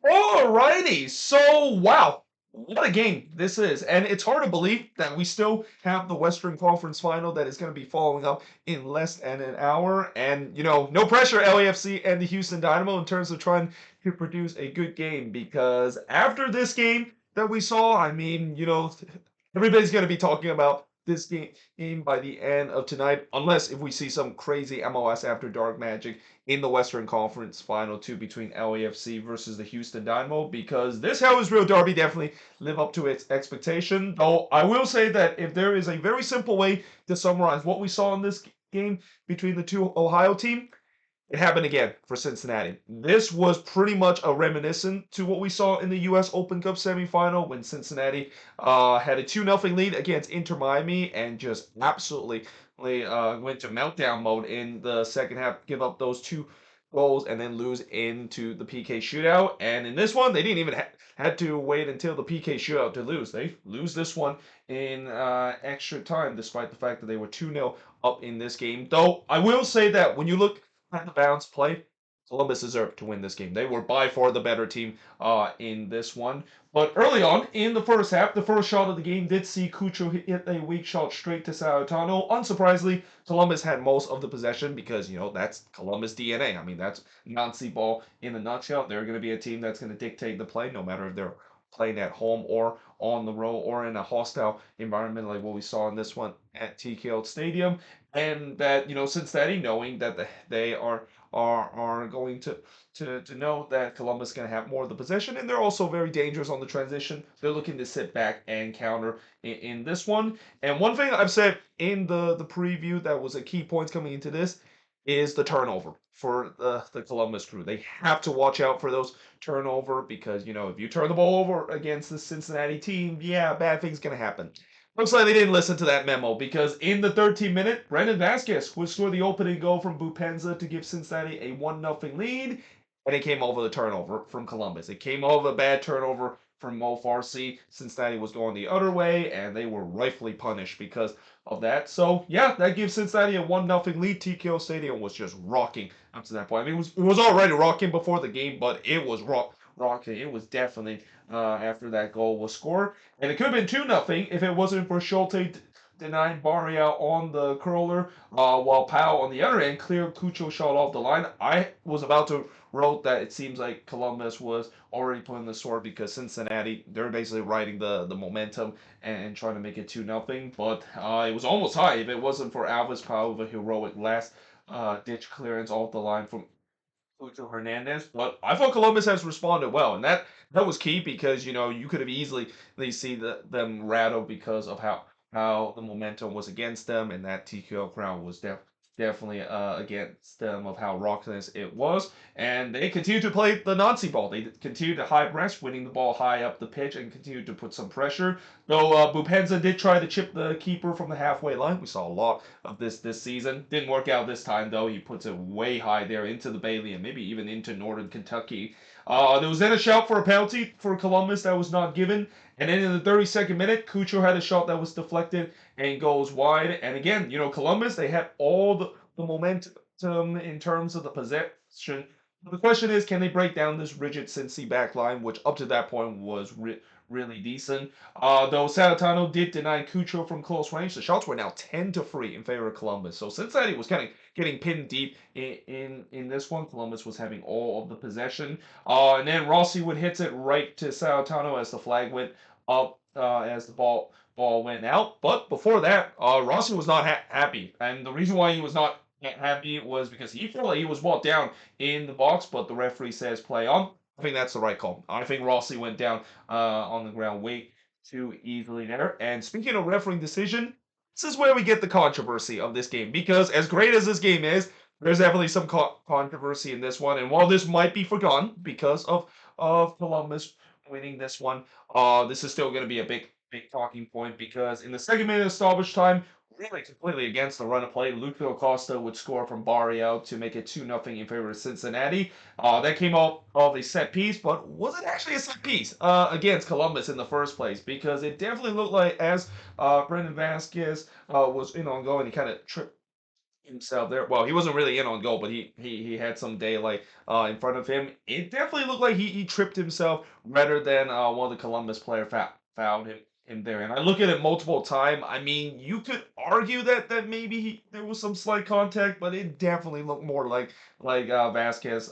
Alrighty, so wow, what a game this is. And it's hard to believe that we still have the Western Conference final that is going to be following up in less than an hour. And, no pressure, LAFC and the Houston Dynamo, in terms of trying to produce a good game. Because after this game that we saw, I mean, everybody's going to be talking about this game by the end of tonight, unless if we see some crazy MLS After Dark magic in the Western Conference Final 2 between LAFC versus the Houston Dynamo, because this Hell is Real Derby definitely live up to its expectation. Though I will say that if there is a very simple way to summarize what we saw in this game between the two Ohio teams, it happened again for Cincinnati. This was pretty much a reminiscent to what we saw in the U.S. Open Cup semifinal when Cincinnati had a 2-0 lead against Inter Miami and just absolutely went to meltdown mode in the second half, give up those two goals and then lose into the PK shootout. And in this one, they didn't even had to wait until the PK shootout to lose. They lose this one in extra time, despite the fact that they were 2-0 up in this game. Though I will say that when you look at the bounce play, Columbus deserved to win this game. They were by far the better team in this one. But early on in the first half, the first shot of the game did see Cucho hit a weak shot straight to Saotano. Unsurprisingly, Columbus had most of the possession because, that's Columbus DNA. I mean, that's Nazi ball in a nutshell. They're going to be a team that's going to dictate the play, no matter if they're playing at home or on the road or in a hostile environment like what we saw in this one at TKL Stadium. And that, Cincinnati, knowing that they are going to know that Columbus is going to have more of the possession, and they're also very dangerous on the transition. They're looking to sit back and counter in this one. And one thing I've said in the preview that was a key point coming into this is the turnover for the Columbus crew. They have to watch out for those turnover because, if you turn the ball over against the Cincinnati team, yeah, bad things going to happen. Looks like they didn't listen to that memo because in the 13th minute, Brendan Vasquez would score the opening goal from Bupenza to give Cincinnati a 1-0 lead, and it came over the turnover from Columbus. It came over a bad turnover from Mo Farsi. Cincinnati was going the other way, and they were rightfully punished because of that. So, yeah, that gives Cincinnati a 1-0 lead. TKO Stadium was just rocking up to that point. I mean, it was already rocking before the game, but it was rocking. It was definitely after that goal was scored. And it could have been 2-0 if it wasn't for Schulte denying Barria on the curler, while Powell on the other end cleared Cucho shot off the line. I was about to wrote that it seems like Columbus was already putting the sword because Cincinnati, they're basically riding the momentum and trying to make it 2-0. But it was almost high if it wasn't for Alves Powell with a heroic last ditch clearance off the line from Lucho Hernandez, but I thought Columbus has responded well, and that was key because you could have easily see them rattle because of how the momentum was against them, and that TQL crowd was definitely against them of how rockless it was, and they continued to play the Nazi ball. They continued to high press, winning the ball high up the pitch, and continued to put some pressure. Though Bupenza did try to chip the keeper from the halfway line. We saw a lot of this season. Didn't work out this time though. He puts it way high there into the Bailey and maybe even into Northern Kentucky. There was then a shout for a penalty for Columbus that was not given. And then in the 32nd minute, Cucho had a shot that was deflected and goes wide. And again, Columbus, they had all the momentum in terms of the possession. The question is, can they break down this rigid Cincy back line, which up to that point was really decent. Though Salatano did deny Cucho from close range, the shots were now 10-3 in favor of Columbus. So Cincinnati was kind of getting pinned deep in this one. Columbus was having all of the possession. And then Rossi would hit it right to Salatano as the flag went up as the ball went out. But before that, Rossi was not happy. And the reason why he was not happy was because he felt like he was brought down in the box, but the referee says play on. I think that's the right call. I think Rossi went down on the ground way too easily there. And speaking of refereeing decision, this is where we get the controversy of this game because as great as this game is, there's definitely some controversy in this one. And while this might be forgotten because of Columbus winning this one, this is still going to be a big talking point because in the second minute of stoppage time, really completely against the run of play. Lucio Acosta would score from Barrio to make it 2-0 in favor of Cincinnati. That came out of a set piece, but was it actually a set piece against Columbus in the first place? Because it definitely looked like as Brendan Vasquez was going, he kind of tripped himself there. Well, he wasn't really in on goal, but he had some daylight in front of him. It definitely looked like he tripped himself rather than one of the Columbus player fouled him there. And I look at it multiple time. I mean, you could argue that maybe there was some slight contact, but it definitely looked more like Vasquez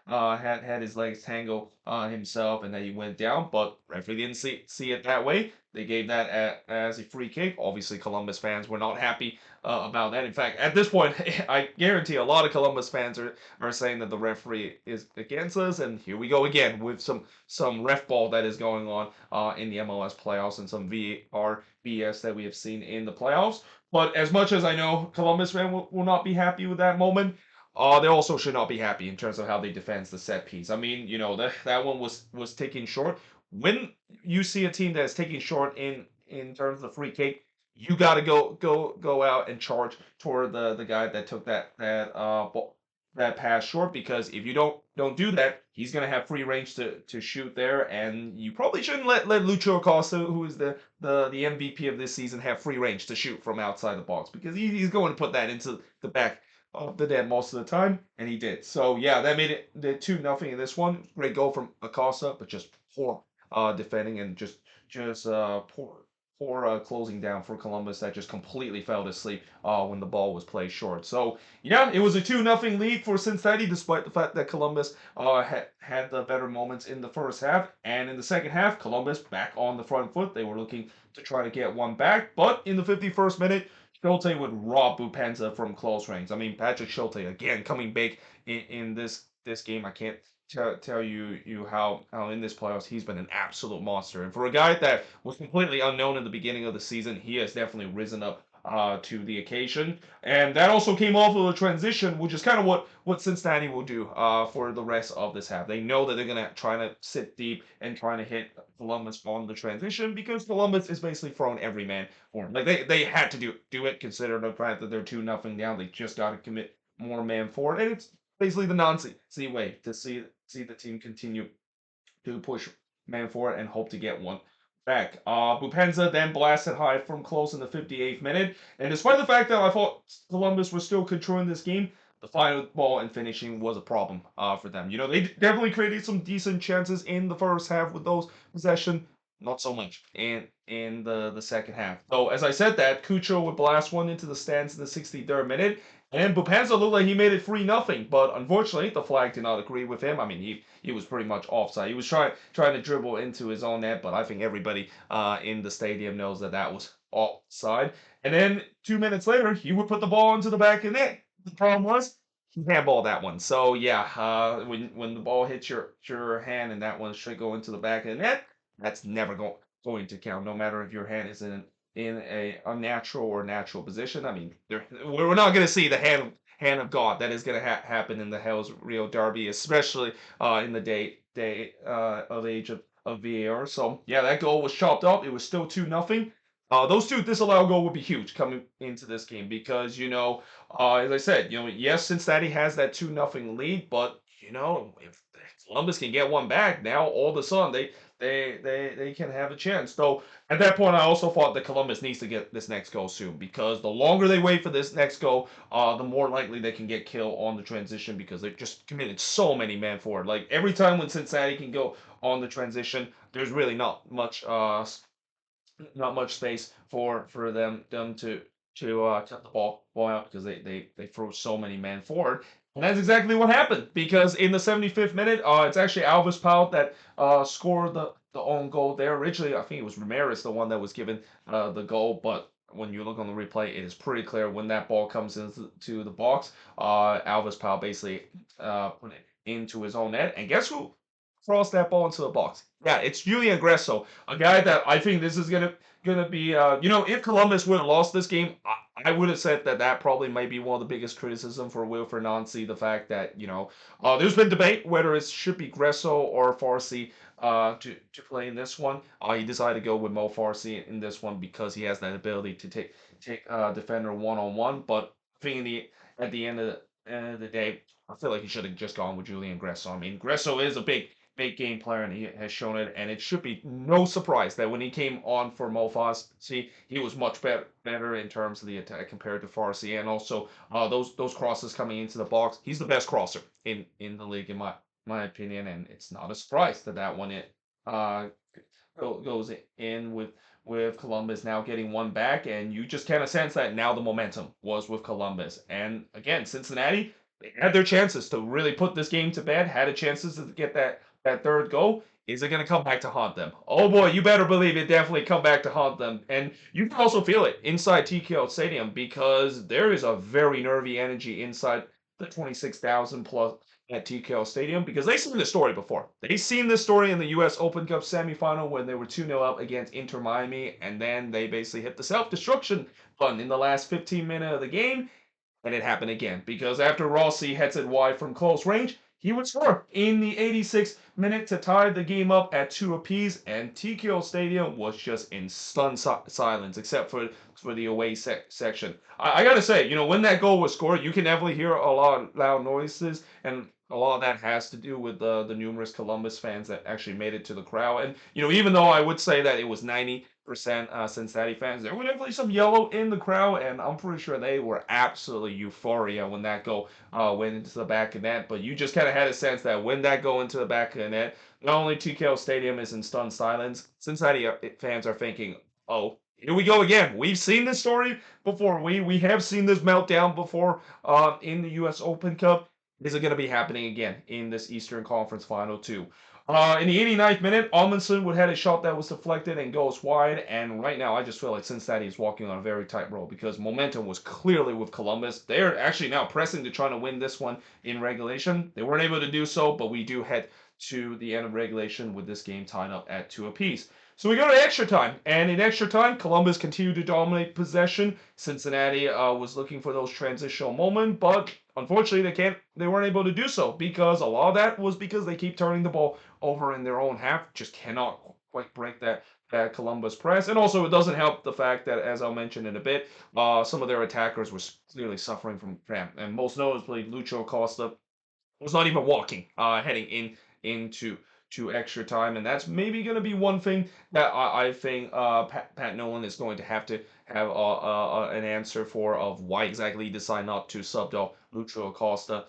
had his legs tangled himself and that he went down. But referee didn't see it that way. They gave that as a free kick. Obviously, Columbus fans were not happy about that. In fact, at this point, I guarantee a lot of Columbus fans are saying that the referee is against us. And here we go again with some ref ball that is going on in the MLS playoffs and some VAR BS that we have seen in the playoffs. But as much as I know Columbus fan will not be happy with that moment, they also should not be happy in terms of how they defend the set piece. I mean, that one was taken short. When you see a team that is taking short in terms of free kick, you got to go out and charge toward the guy that took that pass short, because if you don't do that, he's gonna have free range to shoot there, and you probably shouldn't let Lucho Acosta, who is the MVP of this season, have free range to shoot from outside the box, because he's going to put that into the back of the net most of the time, and he did. So yeah, that made it the 2-0 in this one. Great goal from Acosta, but just poor defending and just poor closing down for Columbus that just completely fell asleep when the ball was played short. So yeah, it was a 2-0 lead for Cincinnati, despite the fact that Columbus had the better moments in the first half. And in the second half, Columbus back on the front foot. They were looking to try to get one back, but in the 51st minute, Schulte would rob Bupenza from close range. I mean, Patrick Schulte again coming big in this game. I can't tell you how in this playoffs he's been an absolute monster. And for a guy that was completely unknown in the beginning of the season, he has definitely risen up to the occasion. And that also came off of a transition, which is kind of what Cincinnati will do for the rest of this half. They know that they're gonna try to sit deep and trying to hit Columbus on the transition, because Columbus is basically throwing every man for him. Like they had to do it, considering the fact that they're 2-0 down. They just got to commit more man forward, and it's basically the Nazi way to see the team continue to push man forward and hope to get one back. Bupenza then blasted high from close in the 58th minute, and despite the fact that I thought Columbus was still controlling this game, the final ball and finishing was a problem for them. They definitely created some decent chances in the first half with those possession, not so much in the second half. So as I said that, Cucho would blast one into the stands in the 63rd minute, and Bupenza looked like he made it 3-0, but unfortunately the flag did not agree with him. I mean, he was pretty much offside. He was trying to dribble into his own net, but I think everybody in the stadium knows that was offside. And then 2 minutes later, he would put the ball into the back of the net. The problem was he handballed that one. So yeah, when the ball hits your hand and that one should go into the back of the net, that's never going to count, no matter if your hand is in a unnatural or natural position. I mean, we're not going to see the hand of God that is going to happen in the Hell's Rio Derby, especially in the day of age of VAR. So yeah, that goal was chopped up. It was still 2-0. Those two disallowed goal would be huge coming into this game, because as I said, yes, Cincinnati has that 2-0 lead, but if Columbus can get one back, now all of a sudden they can have a chance. So at that point, I also thought that Columbus needs to get this next goal soon, because the longer they wait for this next goal, the more likely they can get killed on the transition, because they've just committed so many man forward. Like every time when Cincinnati can go on the transition, there's really not much space for them to cut the ball out, because they throw so many men forward. And that's exactly what happened, because in the 75th minute, it's actually Alvis Powell that scored the own goal there. Originally, I think it was Ramirez, the one that was given the goal, but when you look on the replay, it is pretty clear when that ball comes into the box, Alvis Powell basically put it into his own net. And guess who crossed that ball into the box? Yeah, it's Julian Gresso, a guy that I think this is gonna be. If Columbus would have lost this game, I would have said that probably might be one of the biggest criticism for Wilfred Nancy. The fact that there's been debate whether it should be Gresso or Farsi to play in this one. He decided to go with Mo Farsi in this one, because he has that ability to take defender one-on-one. But I think at the end of the day, I feel like he should have just gone with Julian Gresso. I mean, Gresso is a big big game player, and he has shown it. And it should be no surprise that when he came on for Mofas, see, he was much better in terms of the attack compared to Farsi, and also those crosses coming into the box. He's the best crosser in the league, in my opinion, and it's not a surprise that that one it uh goes in with Columbus now getting one back, and you just kind of sense that now the momentum was with Columbus. And again, Cincinnati, they had their chances to really put this game to bed, had a chances to get that third goal. Is it going to come back to haunt them? Oh boy, you better believe it definitely come back to haunt them. And you can also feel it inside TKO Stadium because there is a very nervy energy inside the 26,000 plus at TKO Stadium because they've seen this story before. They've seen this story in the U.S. Open Cup semifinal when they were 2-0 up against Inter Miami, and then they basically hit the self-destruction button in the last 15 minutes of the game, and it happened again because after Rossi heads it wide from close range, he would score in the 86th minute to tie the game up at two apiece, and TKO Stadium was just in stunned silence except for the away section. I gotta say, when that goal was scored, you can definitely hear a lot of loud noises, and a lot of that has to do with the numerous Columbus fans that actually made it to the crowd. And even though I would say that it was 90% Cincinnati fans, there were definitely some yellow in the crowd, and I'm pretty sure they were absolutely euphoria when that goal went into the back of net. But you just kind of had a sense that when that go into the back of the net, not only TKO Stadium is in stunned silence, Cincinnati fans are thinking, "Oh, here we go again. We've seen this story before. We have seen this meltdown before in the U.S. Open Cup. Is it going to be happening again in this Eastern Conference Final too?" In the 89th minute, Amundsen would had a shot that was deflected and goes wide. And right now, I just feel like Cincinnati is walking on a very tight rope because momentum was clearly with Columbus. They're actually now pressing to try to win this one in regulation. They weren't able to do so, but we do head to the end of regulation with this game tied up at two apiece. So we go to extra time, and in extra time, Columbus continued to dominate possession. Cincinnati was looking for those transitional moments, but unfortunately, they weren't able to do so because a lot of that was because they keep turning the ball over in their own half. Just cannot quite break that Columbus press, and also it doesn't help the fact that, as I'll mention in a bit, some of their attackers were clearly suffering from cramp, and most notably Lucho Costa was not even walking heading into extra time, and that's maybe going to be one thing that I think Pat Nolan is going to have an answer for of why exactly he decided not to sub Lucho Acosta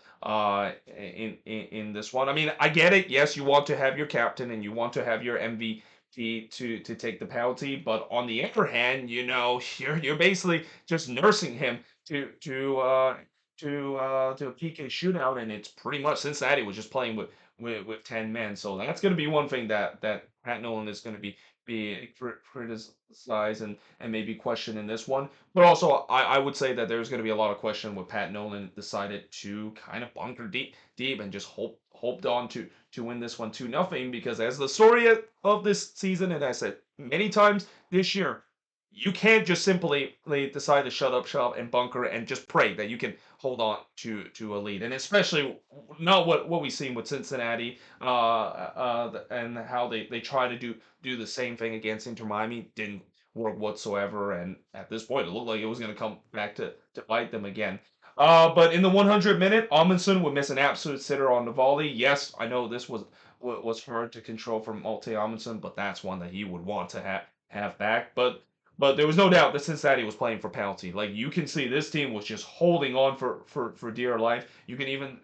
in this one. I mean, I get it. Yes, you want to have your captain and you want to have your MVP to take the penalty, but on the other hand, you're basically just nursing him to a PK shootout, and it's pretty much Cincinnati was just playing with 10 men. So that's going to be one thing that Pat Nolan is going to be criticized and maybe questioned in this one. But also, I would say that there's going to be a lot of question with Pat Nolan decided to kind of bunker deep and just hoped on to win this one 2-0 because as the story of this season, and I said many times this year, you can't just simply decide to shut up shop and bunker and just pray that you can hold on to a lead, and especially not what we've seen with Cincinnati and how they try to do the same thing against Inter Miami didn't work whatsoever, and at this point it looked like it was going to come back to bite them again. But in the 100 minute, Amundsen would miss an absolute sitter on the volley. Yes, I know this was hard to control from Malte Amundsen, but that's one that he would want to have back. But there was no doubt that Cincinnati was playing for penalty. Like you can see, this team was just holding on for dear life. You can even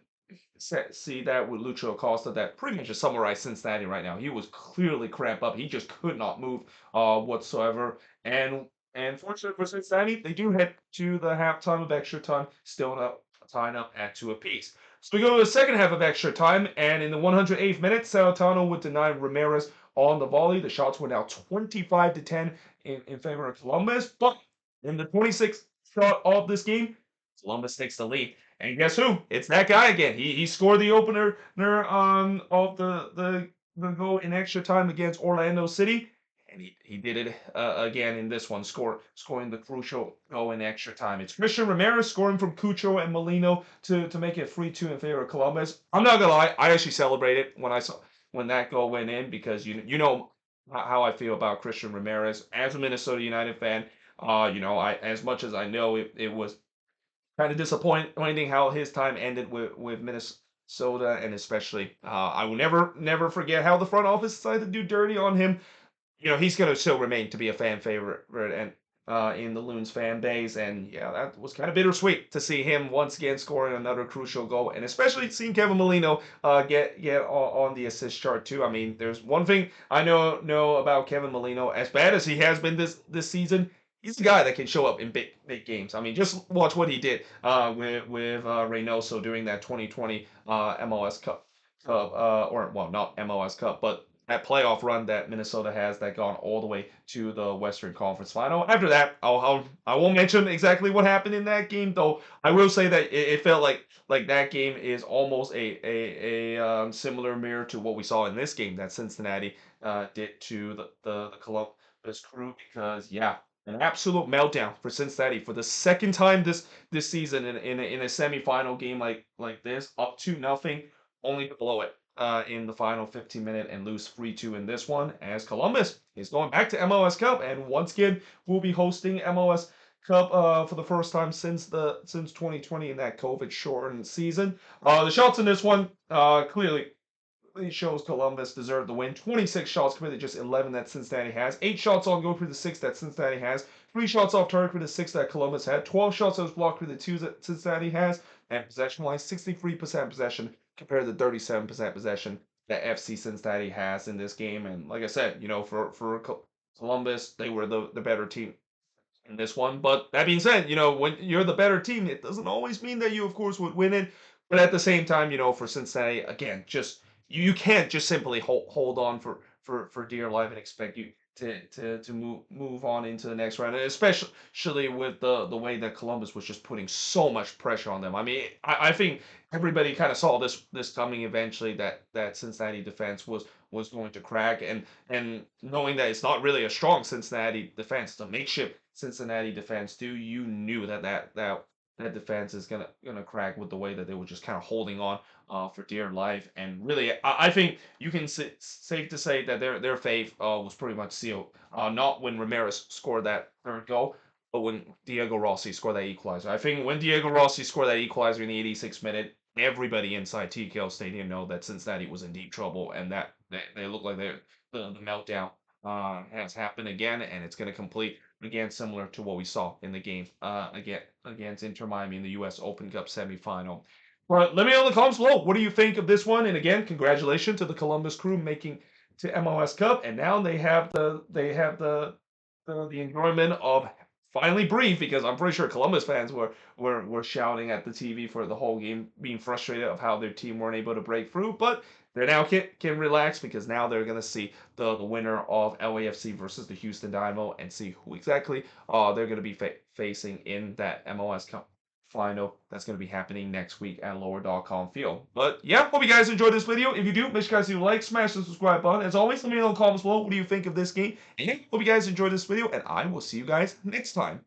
see that with Lucho Acosta, that pretty much just summarized Cincinnati right now. He was clearly cramped up. He just could not move whatsoever. And fortunately for Cincinnati, they do head to the halftime of extra time, still up tying up at two apiece. So we go to the second half of extra time, and in the 108th minute, Salentano would deny Ramirez on the volley. The shots were now 25-10 in favor of Columbus. But in the 26th shot of this game, Columbus takes the lead. And guess who? It's that guy again. He scored the opener of the goal in extra time against Orlando City. And he did it again in this one, scoring the crucial goal in extra time. It's Christian Ramirez scoring from Cucho and Molino to make it 3-2 in favor of Columbus. I'm not gonna lie, I actually celebrated when that goal went in because you know how I feel about Christian Ramirez as a Minnesota United fan. I as much as I know it was kind of disappointing how his time ended with Minnesota, and especially I will never forget how the front office decided to do dirty on him. He's going to still remain to be a fan favorite and in the Loons fan base. And yeah, that was kind of bittersweet to see him once again scoring another crucial goal, and especially seeing Kevin Molino get on the assist chart too. I mean, there's one thing I know about Kevin Molino. As bad as he has been this season, he's a guy that can show up in big games. I mean, just watch what he did with Reynoso during that 2020 MLS Cup, or well, not MLS Cup, but that playoff run that Minnesota has that gone all the way to the Western Conference Final. After that, I won't mention exactly what happened in that game, though. I will say that it felt like that game is almost a similar mirror to what we saw in this game that Cincinnati did to the Columbus Crew, because yeah. An absolute meltdown for Cincinnati for the second time this season in a semifinal game like this, up to nothing, only to blow it in the final 15-minute and lose 3-2 in this one, as Columbus is going back to MLS Cup and once again will be hosting MLS Cup for the first time since 2020 in that COVID shortened season. The shots in this one clearly it shows Columbus deserved the win. 26 shots committed, just 11 that Cincinnati has. 8 shots on goal for the 6 that Cincinnati has. 3 shots off target for the 6 that Columbus had. 12 shots that was blocked for the 2 that Cincinnati has. And possession-wise, 63% possession compared to 37% possession that FC Cincinnati has in this game. And like I said, for Columbus, they were the better team in this one. But that being said, when you're the better team, it doesn't always mean that you, of course, would win it. But at the same time, for Cincinnati, again, just you can't just simply hold on for dear life and expect you to move on into the next round, and especially with the way that Columbus was just putting so much pressure on them. I mean, I think everybody kind of saw this coming eventually, that Cincinnati defense was going to crack, and knowing that it's not really a strong Cincinnati defense, it's a makeshift Cincinnati defense too, you knew that defense is gonna crack with the way that they were just kind of holding on for dear life. And really, I think you can safe to say that their fate was pretty much sealed. Not when Ramirez scored that third goal, but when Diego Rossi scored that equalizer. I think when Diego Rossi scored that equalizer in the 86th minute, everybody inside TKO Stadium know that Cincinnati was in deep trouble, and that they look like the meltdown has happened again, and it's going to complete again similar to what we saw in the game against Inter Miami in the U.S. Open Cup semifinal. But let me know in the comments below. What do you think of this one? And again, congratulations to the Columbus Crew making to MLS Cup, and now they have the enjoyment of finally breathe, because I'm pretty sure Columbus fans were shouting at the TV for the whole game, being frustrated of how their team weren't able to break through. But they now can relax, because now they're gonna see the winner of LAFC versus the Houston Dynamo and see who exactly they're gonna be facing in that MLS Cup final that's going to be happening next week at Lower.com Field. But yeah, hope you guys enjoyed this video. If you do, make sure you guys leave a like, smash the subscribe button. As always, let me know in the comments below what do you think of this game. And yeah, hope you guys enjoyed this video, and I will see you guys next time.